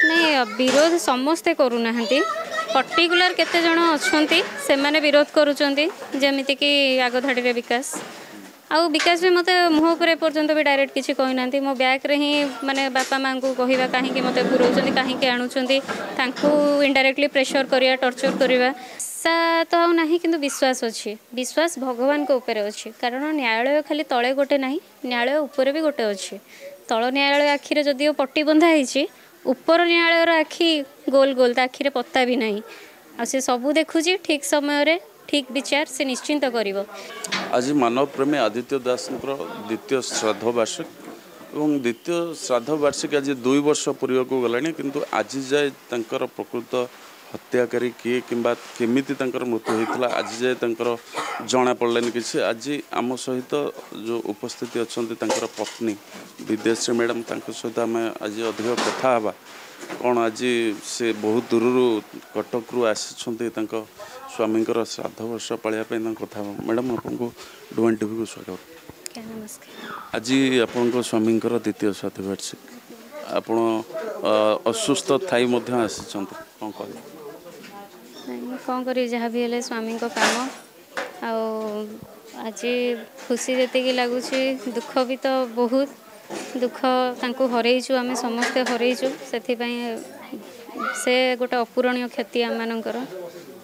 नहीं विरोध समस्ते करूना पर्टिकुलर केते जण अच्छे से माने विरोध करुँच जमीती कि आग धाड़ी विकास आउ विकास भी मत मुह पर पर्यंत भी डायरेक्ट किसी कही ना मो बैक रे ही माने बापा माँ को कहवा कहीं मत पुराउं कहीं आणुं इनडायरेक्टली प्रेशर करिया टर्चर करवा सा तो आउ नहीं किंतु विश्वास अच्छी विश्वास भगवान को ऊपर अच्छी कारण न्यायालय खाली तले गोटे ना न्यायालय ऊपर भी गोटे अच्छी तल न्यायालय आखिरे जदिओ पट्टी बंधा है ऊपर न्यायालयर आखि गोल गोल आखिरे पत्ता भी नहीं आ से सबू देखुची ठीक समय रे ठीक विचार से निश्चिंत करिवो। आज मानव प्रेमी आदित्य दास द्वितीय श्राद्ध वार्षिक और द्वितीय श्राद्ध वार्षिक आज 2 वर्ष पूर्व को गलानी किंतु आज जाए तंकर प्रकृत हत्याकारी किए किंबा केमिति तंकर मृत्यु होता आज जाए तंकर जना पड़लानी किसी आज आम सहित जो उपस्थिति अच्छा तंकर पत्नी विदेश मैडम सहित आम आज अधिक कथा हवा कौन आज से बहुत दूर कटक रु आसी स्वामी श्राद्ध वर्ष पालिया कथा मैडम आपको डुआन टीवी को स्वागत। आज आपण स्वामी द्वितीय श्राद्ध वार्षिक आपण असुस्थ थी आसी कौन कह कौन कर जहाँ भी हेले स्वामी को काम आज खुशी जी लगुच दुख भी तो बहुत दुख तांको हरईचु आम समस्ते हरईचु से गोटे अपूरणीय क्षति आम मानकर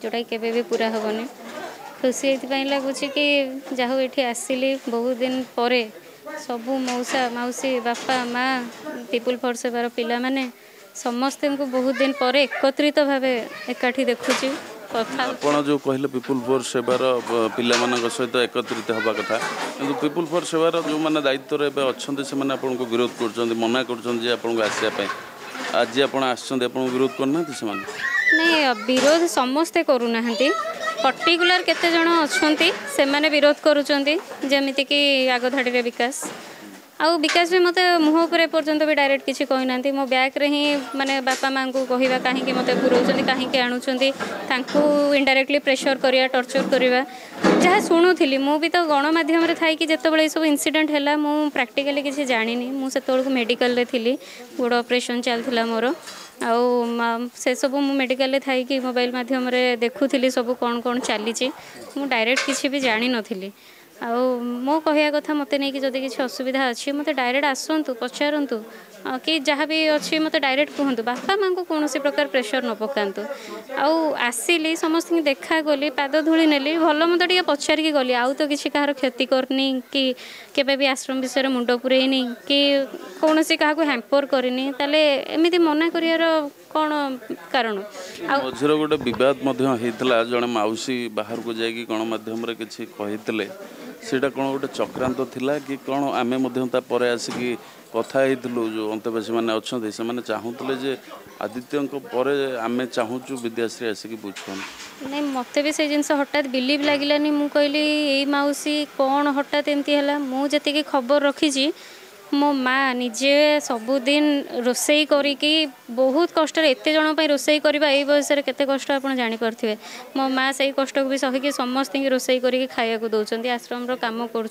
जोटा केबे भी पूरा हेनी खुशी ये लगुच कि जहाँ ये आसिली बहुत दिन पर सबू मौसा मौसी बापा माँ पीपुल फॉर सेवार पिला माने समस्ते को बहुत दिन पर एकत्रित भाव एकाठी देखुची ଆପଣ जो कहले पीपुल फॉर सेवार पिला सहित एकत्रित हवा कथा किंतु पीपुल फॉर सेवार जो मैंने दायित्व रे अच्छा से आपको विरोध कर मना कर आसवाई आज आप विरोध करना से नहीं विरोध समस्ते करूना पर्टिकुलर केते जण अच्छे से माने विरोध करुँच जमीती कि आग धाड़ी विकास आउ विकास भी मत मुह पर पर्यंत भी डायरेक्ट किसी कही ना मो बैक रे ही माने बापा माँ को कहवा कहीं मत पुराउं कहीं आणुं इनडायरेक्टली प्रेशर करिया टर्चर करवा जहाँ शुणुली मु भी तो गणमाध्यम थी जिते सब इनसीडेंट है मु प्रैक्टिकली किसी जानी मुझे मेडिकल थी गोड़ ऑपरेशन चलता मोर से सब मु मेडिकल थी मोबाइल मध्यम देखुली सब कौन कौन चली मु डायरेक्ट किसी भी जानी नी मो कहया कथा मत नहीं कि जदि किसी असुविधा अच्छी मत डायरेक्ट आसतु पचारतु कि जहाँ भी अच्छी मत डायरेक्ट कहतु बापा माँ को कौन प्रकार प्रेशर न पकातु आसिली समस्त देखा गली पाद धूली नेली भल मत टे पचारिकी गली आउ तो किसी कहार क्षति करनी कि केबे भी आश्रम विषय मुंड पुरेनी कि कौन क्या हैम्पर करनी ताले एमती मना कर कौन कारण मझे गोटे बद जड़े मौसी बाहर को जाकि गणमाध्यम किसी कही सीटा कौन गोटे चक्रांत थिला कि कौन आमे आसिकी कथा जो अंतवासी मैंने अच्छा से चाहूले जे आदित्य आमे चाहूँ विद्याश्री आसिक बुझन नहीं मत भी से जिन हठात बिलीव लगिलानी मु कहली ये मौसी कौन हठात एमती है मुझे खबर रखी मो माँ निजे सबुदिन रोसई करी बहुत कष्ट एत जन रोसई करवा ये बयस केते कष्ट आप जानीपे मो माँ से कष्ट को भी सहिकी समस्त रोसई कर खाया दौरान आश्रम काम कर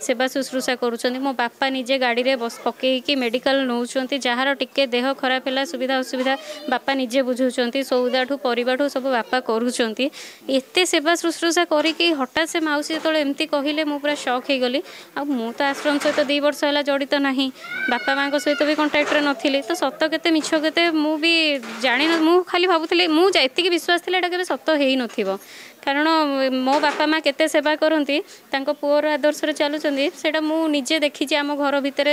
सेवा शुश्रूषा कर मो बापा निजे गाड़ी में बस पकईकी मेडिकल नौ जार टिके देह खराब है सुविधा असुविधा बापा निजे बुझाऊँ सौदाठू परिवाठू सब बापा करते सेवा शुश्रूषा करी हठात से मौसी जो एमती कहले मु पूरा शॉक हो गली मु तो आश्रम सहित 2 वर्ष है जड़ित नहीं बापा माँ सहित भी कंटाक्ट नी तो सत के मिछ के भी जानी मु खाली भावुली मुझे विश्वास थी एटा के सत हो न कारण मो बापा माँ केते सेवा करती पुअर आदर्श चलुँचा मु निजे देखी आम घर भितर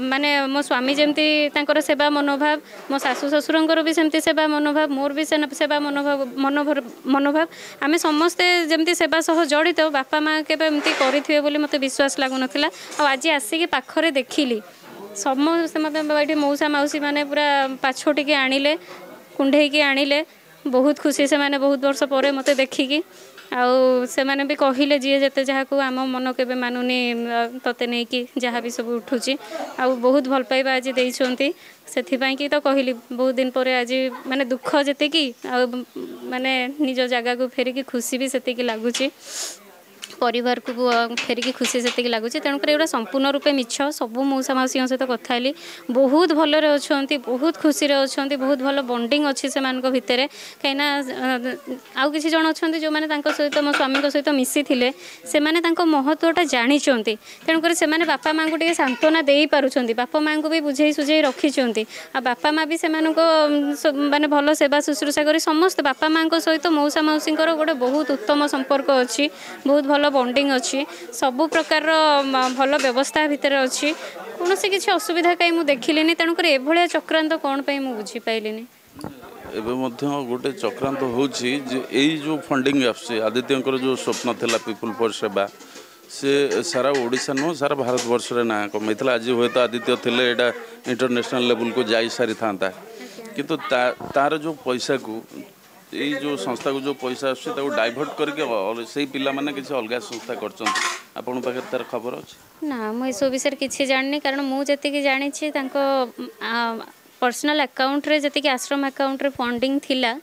माने मो स्वामी जमती सेवा मनोभाव मो सासू ससुर भी सेमती सेवा मनोभाव मोर भी सेवा मनोभाव आम समस्ते जमती सेवा सह जड़ित बापा माँ केबे एमती करेंगे बोली मत विश्वास लगुन आज आसिक पाखरे देखिली समस्त मत मौसा मौसी मैंने पूरा पाछोटी आणिले कुंडेकी आणिले बहुत खुशी से माने बहुत वर्ष पर मत देखिकी से माने भी कहले जी जिते जहाँ को आम मन के मानुनी तते नहीं कि जहाँ भी सब उठुची बहुत भल पाइबा आज देइछंती सेथिपाई कि तो कहली बहुत दिन पर आज माने दुख जेते कि माने निज जगह को फेरिकी खुशी भी सेते कि लागुची परिवार को फेरिकी खुशी से लगुच तेणुक एଗୁଡ଼ା संपूर्ण रूपे मिछ सब मौसा मौसी सहित कथा हेली बहुत भलरे अच्छा बहुत खुशी अच्छा बहुत भल बंडिंग अच्छी से भितर कहीं आउ किसी जन अच्छा जो मैंने सहित मो स्वामी सहित मिसी थे से महत्वटा जानते तेणुक से बापा माँ को सांत्वना दे पार्टी बापा माँ को भी बुझे सुझे रखिंट आ बापा माँ भी से माने भल सेवा शुश्रूषा कर समस्त बापा माँ सहित मौसा मौसी गोटे बहुत उत्तम संपर्क अच्छी बहुत भल बंडिंग अच्छी सबु प्रकार भल व्यवस्था भितर अच्छी कौन से किसी असुविधा कहीं मुझे देखिली तेणुक एभलिया चक्रांत कौन पे बुझीपारे एबे मध्य गोटे चक्रांत होची जो फंडिंग आसुची आदित्य जो स्वप्न थिला पीपुल फॉर सेवा से सारा ओडिशा नुह सारा भारत वर्ष रे ना कमाई आज हुए तो आदित्य थिले एटा इंटरनेशनल लेवल को जाई सारी था किंतु तार जो पैसा को यही जो संस्था को जो पैसा आसुची डाइवर्ट करके से पिला माने किसी अलग संस्था करछन आपन पाखे तार खबर अछि ना मु इस विषय किसी जाननी कारण मुझे जानी पर्सनल अकाउंट रे जति आश्रम अकाउंट रे फंडिंग थिला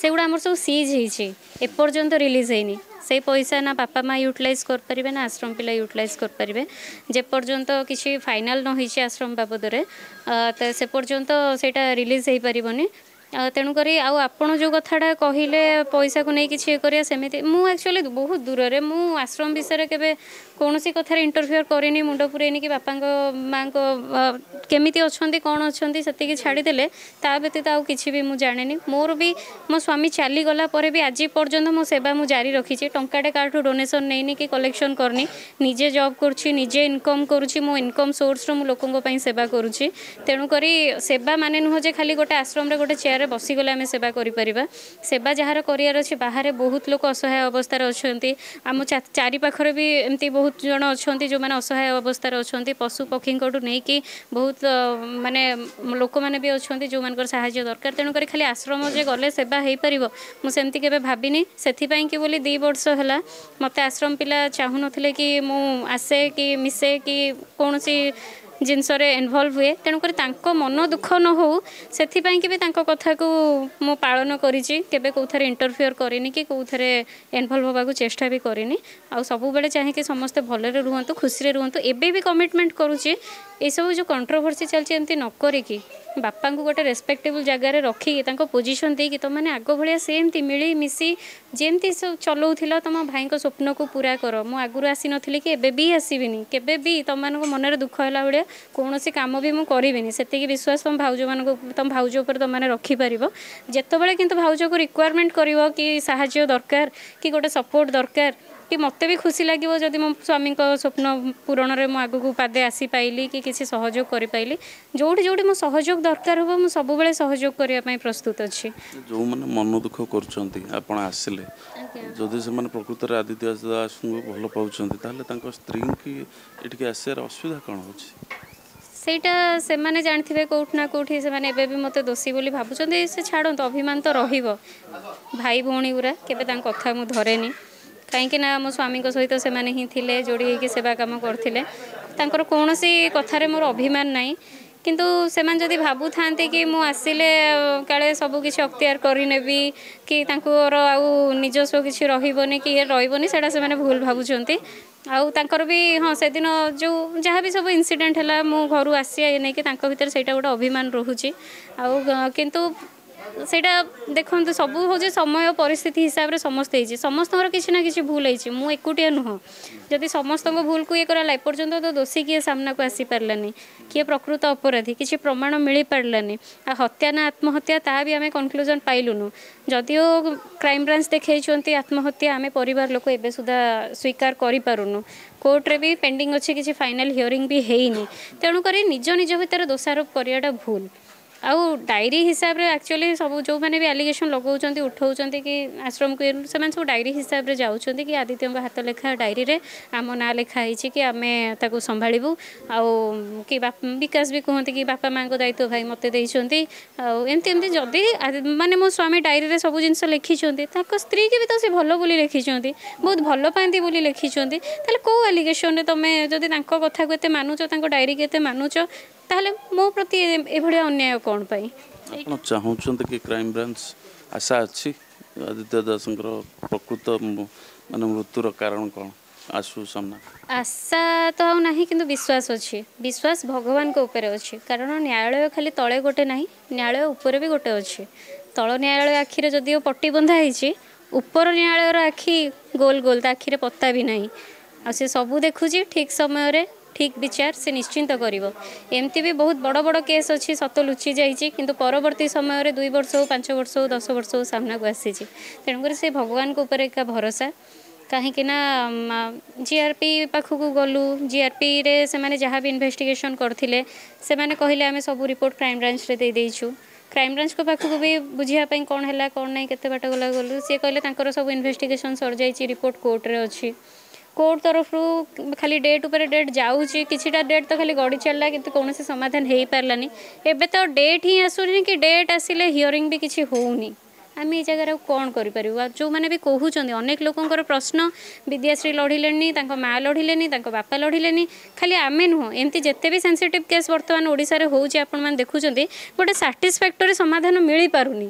से गुड़ा हमर सब सीज होईछि एपर्यंत रिलीज होइनी से पैसा ना बापा माँ यूटिलाइज कर परिबे ना आश्रम पिला यूटिलाइज कर परिबे जे पर्यंत किसी फाइनल न होईछि आश्रम बाबद रे तो से पर्यंत सेटा रिलीज होई परिबोनी तेणुक आपड़ जो कथाटा कहले पैसा को नहीं कि करिया सेमिति मु एक्चुअली बहुत दूर रे मु आश्रम विषय के कौन सी कथार इंटरफियर करनी मुंड पुरेनी कि बापा माँ को केमिति अच्छी कौन अच्छी से छाड़ीदे ता व्यतीत आउ कि भी मुझे जाने मोर भी मो स्वामी चलीगला भी आज पर्यंत मो सेवा मुझे जारी रखी टंकाटे काठू डोनेशन नहीं कि कलेक्शन करनी निजे जॉब करुँची निजे इनकम करुँची मो इनकम सोर्स रो लोकों सेवा करुँची तेणुक सेवा माने नुह जे खाली गोटे आश्रम रे गोटे चेयर बसीगले आम सेवा करें सेवा जार कर बाहर बहुत लोग असहाय अवस्था अच्छा आम चारि पाखरे भी एमती बहुत जन अच्छा जो मैंने असहाय अवस्था अच्छा पशु पक्षी नहीं कि बहुत माने लोक मैंने भी अच्छा जो मान साहाय्य दरकार तेणुक खाली आश्रम जे गले सेवा हो पार मुझे केवे भाविनी से कि बोली 2 वर्ष है मत आश्रम पिला चाहू ना कि मु आसे कि मिसे कि कौन सी जिनस इनवल्व हुए तेणुक मन दुख न हो से भी कथा को मु पालन करें कौथरे इंटरफियर करनी कि कौथरे इनवल्व होगा चेष्टा भी करनी आ सब बेले चाहिए समस्ते भलरे रुहतु खुशी रुहतु एबे भी कमिटमेंट करुच्ची ये सब जो कंट्रोवर्सी चलती एमती न करिकी बापा को गोटे रेस्पेक्टेबल जगार रखिकी पोजिशन देकी तुम मैंने आग भाया सेमती मिली मिसी जमती सब चलाऊला तुम भाई स्वप्न को पूरा कर मु आगुरी आसी नी कि एबे भी आसबिनी केबे भी तुम मान मन दुख है भाया कौन सी कम भी मुझे से विश्वास तुम भाउज मान तुम भाउज उपर तुम मैंने रखिपर जितेबाला कि भाउज को रिक्वायरमेंट कर कि साहाय्य दरकार कि गोटे सपोर्ट दरकार कि मत भी खुशी लगे जदि मो स्वामी स्वप्न पूरण में आग को पादे आसी पाइली कि किसी सहयोग कर पाइली जोटी जोटी मो सहयोग दरकार हो मु सब बेले सहयोग करने प्रस्तुत अच्छी जो मैंने मन दुख कर आसिले जदि से प्रकृत में आदित्य दास को भल पाँच स्त्री की ये आसार असुविधा कौन हो सेटा से माने जानथिबे कोठ ना कोठी से माने एबे भी मते दोषी बोली भाबुचंदे से छाड़ो अभिमान तो रहिबो भाई भौणी गुरा केबे तांक कथा मु धरेनी कहीं ना मो स्वामी सहित से माने ही थिले जोड़ी होइके सेवा काम करथिले तांकर कोनोसी कथारे मोर अभिमान नाही किंतु से जदि भावु था कि मु आसिले काले सब किसी अख्तियार करनेबी कि आउ निजस्व किसी रही कि ये रही से भूल भावुंट आउ तांकर भी हाँ से दिन जो जहाँ भी सब इनसीडेंट है मु घर आसी नहीं कि भीतर से गोटे अभिमान रोचे आउ किंतु सेटा देखो सब हूँ समय परिस्थिति हिसाब से समस्ते समस्त किसी ना कि भूल होती मु एकुटिया नुह जदि समस्त भूल को ये कराला एपर्यंत तो दोषी किए सामना को आसी पारानी किए प्रकृत अपराधी किसी प्रमाण मिल पारानी आ हत्या ना आत्महत्या ता भी आम कनक्लूजन पाइलुनु जदिओ क्राइम ब्रांच देखते आत्महत्या आम परिवार लोक एबे सुधा स्वीकार करूँ कोर्टे भी पेंडिंग अच्छी किसी फाइनाल हियरिंग भी हैनी तेणुक निज निज भितर दोषारोप कराटा भूल आउ डायरी हिसाब रे एक्चुअली सब जो मैंने भी एलिगेशन लगाउछंती उठाउछंती कि आश्रम को से सब डायरी हिसाब रे जाउछंती कि आदित्य हाथ लेखा डायरी रे आम ना लिखा है कि आम ताको संभाळिबू आउ कि विकास भी कहते कि बापा माँ को दायित्व भाई मते देइछंती आउ एमती एमती जदि माने मो स्वामी डायरी रे सब जिनस लिखिछंती ताको स्त्री के भी तो से भलो बोली लिखिछंती बहुत भलो पांती बोली लिखिछंती ताले को एलिगेशन रे तमे जदि तांको कथा को एते मानुछ तांको डायरी के एते मानुछ ताहले मो प्रति एभलिया अन्याय कौन पाई आप चाहते कि क्राइम ब्रांच आशा अच्छी आदित्य दास प्रकृत मान मृत्युर कारण कौन आसु सामना आशा तो आउ नाही किंतु विश्वास अच्छी विश्वास भगवान को ऊपर अच्छी कारण न्यायालय खाली तले गोटे नाही न्यायालय ऊपर भी गोटे अच्छी तल न्यायालय आखिरे जदिओ पट्टी बंधा होईची ऊपर न्यायालयर आखि गोल गोल ता आखिरे पत्ता भी नहीं आ से सबू देखुची ठीक समय रे ठीक विचार से निश्चिंत करिवो एमती भी बहुत बड़ बड़ केस अच्छी सत लुचि जाइए किंतु परवर्ती समय रे 2 वर्ष हो 5 वर्ष हो 10 वर्ष हो सामना को आसी तेणुकर से भगवान को ऊपर का भरोसा कहीं जीआरपी पाखक गलु जीआरपी रे से माने जहाँ भी इन्वेस्टिगेशन करथिले से माने कहले आमे सब रिपोर्ट क्राइम ब्रांच रे दे देइछु क्राइम ब्रांच को पाखक भी बुझिया पई कोन हैला कोन नहीं केते बाट गला गलु से कहले तांकर सब इन्वेस्टिगेशन सर जाइछि रिपोर्ट कोर्ट रे अछि कोर्ट तरफ खाली डेट ऊपर डेट जाऊँगी किसीटा डेट तो खाली गड़ी चलला किंतु कौन से समाधान हो पारानी एबे तो डेट ही आसुनी कि डेट आसिले हियरिंग भी किसी होउनी आम ये जगह कौन करूँ जो मैंने भी कहते अनेक लोकंर प्रश्न विद्याश्री लड़िले माँ लड़िले बापा लड़िले खाली आमे नुह एमती जिते भी सेंसिटिव केस बर्तमान ओडिशा रे होउची आपण माने देखुचंती गोटे सैटिस्फैक्टरी समाधान मिल पारुनी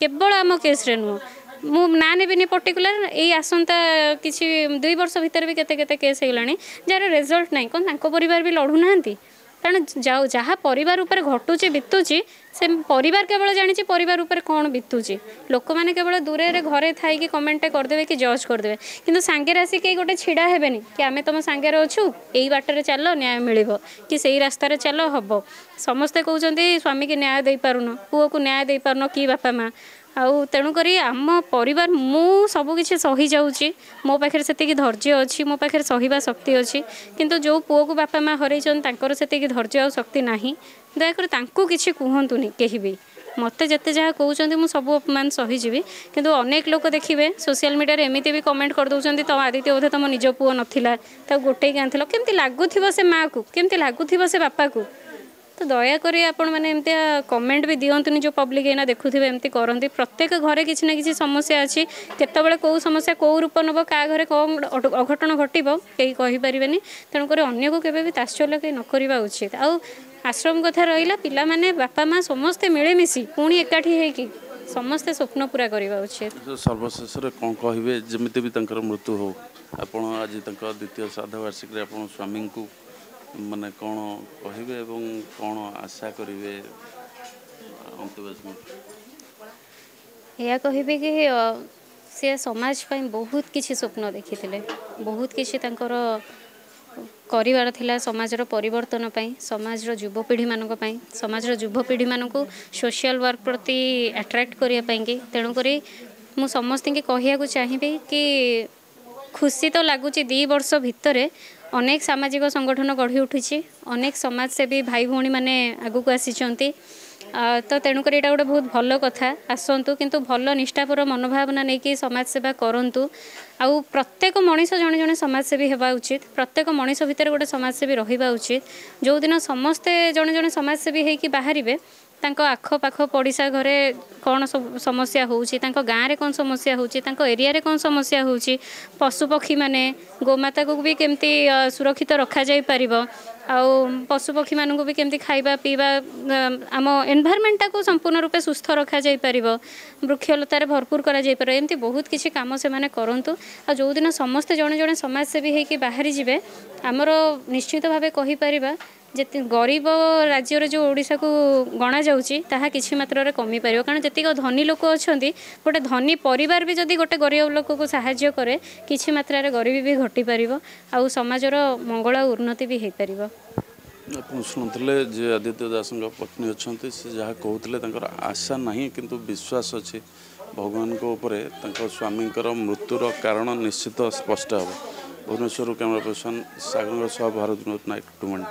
केवल आम केस रे नुह मु ना नेबिनी पर्टिकुलर यही आसंता किसी 2 वर्ष भितर भी केते केते केस होगलानी जार रिजल्ट नहीं कौन परिवार भी लड़ू नांती कारण जहाँ परिवार उपर घटुची बीतुची से परिवार केवल जानी परिवार उपर कौन बीतुची लोक मैंने केवल दूर रे घरे थी कमेंट करदे कि जज करदे किंतु सांगे आसिक गोटे छिड़ा हेबेनी कि आमे तुम सांगे अच्छु यही बाटर चल न्याय मिल कि सही रास्तार चल हम समस्ते कहते स्वामी की न्याय दे पारुन पुओ को न्याय दे पारुन कि बापा माँ आउ तेणुक आम परिवार मु सबकि सही जाऊँगी मो पाखे से धैर्य अच्छी मो पाखे सहिबा शक्ति अच्छी किंतु जो पुओ को बापा माँ हरैछन तांकर से धैर्य और शक्ति नहीं दयाकोरी तांको किछि कहतुनी कहीं भी मत जिते जहाँ कहते मुझे सब अपमान सहीजी किंतु अनेक लोक देखिए सोशल मीडिया एमती भी कमेंट कर दौरान तुम आदित्य बोधे तुम निज पुओ नाला गोटे आंल केमती लगुव से माँ को केमती लगुव से बापा को तो दयाकोरी आपण मैंने एमती कमेंट भी दिंतुनि जो पब्लिक एना देखुवे एमती करती प्रत्येक घरे किसी ना किसी समस्या अच्छी केतबेले कौ समस्या कौ रूप नब क्या घरे कौन अघटन घटब कहीं कहींपारे तेणुक अन्य को केवे भी तात्सल्य कहीं न करवा उचित आउ आश्रम कथा रहा पिला माने बापा माँ समस्ते मिलेमिशि पुणी एकाठी होगी समस्ते स्वप्न पूरा करवा उचित सर्वशेष कौन कहे जमी भी मृत्यु हो आपण आज द्वितीय श्राद्ध वार्षिक आप स्वामी को माने कौन कहे कौन आशा करेंगे या कहि कि सी समाज पाई बहुत किसी स्वप्न देखी बहुत किसी करार थिला समाजर परिवर्तन पाई समाजर युवपीढ़ी मानक पाई समाजर युवपीढ़ी मानक सोशल वर्क प्रति अट्रैक्ट करिया पाई तेणुक मु समस्त की कहया चाहिए कि खुशी तो लगुच 2 वर्ष भितर अनेक सामाजिक संगठन गढ़ी उठी अनेक समाजसेवी भाई भौणी मैंने आगू को आसी तो तेणुक यहाँ गोटे बहुत भल कथा आसतु किंतु भल निष्ठापर मनोभावना नहीं कि समाज सेवा करूँ आउ प्रत्येक मनीष जड़े जड़े समाजसेवी होगा उचित प्रत्येक मनीष भितर गोटे समाजसेवी रहा उचित जो दिन समस्ते जड़े जड़े समाजसेवी होगी बाहर तांको आख पाख पड़िशा घरे कौन सब समस्या होउची तांको गाँव रे कौन समस्या होउची तांको एरिया रे कौन समस्या होउची पशुपक्षी माने गोमाता को भी केमती सुरक्षित रखा जाई परिबो आउ पशुपक्षी मानू भी केमती खाइबा पीवा आम एनवायरमेंट को संपूर्ण रूपे सुस्थ रखा जाई परिबो वृक्षलतार भरपूर करा जाई परिबो एमती बहुत किसी काम से माने करंतु आ जो दिन समस्त जड़े जड़े समाजसेवी होइकी बाहरी जिवे आमर निश्चित भावे कहि परिबा जे गरीब राज्य जो ओडिशा को गणा जाउची ताहा किछि मात्रा रे कमी पारिबो कारण जतिक धनी लोक अछंती गोटे धनी परिवार भी जदि गोटे गरीब लोक को सहाय्य करे किछि मात्रा रे गरीबी भी घटी पारिबो आउ समाजर मंगल और उन्नति भी हेई पारिबो आप शुणुले जे आदित्य दास पत्नी अच्छा से जहाँ कहते आशा नहीं किंतु विश्वास अच्छी भगवान को ऊपर स्वामी मृत्युर कारण निश्चित स्पष्ट हे भुवनेश्वर कैमरा पर्सन सागर सह भारत नाइट 2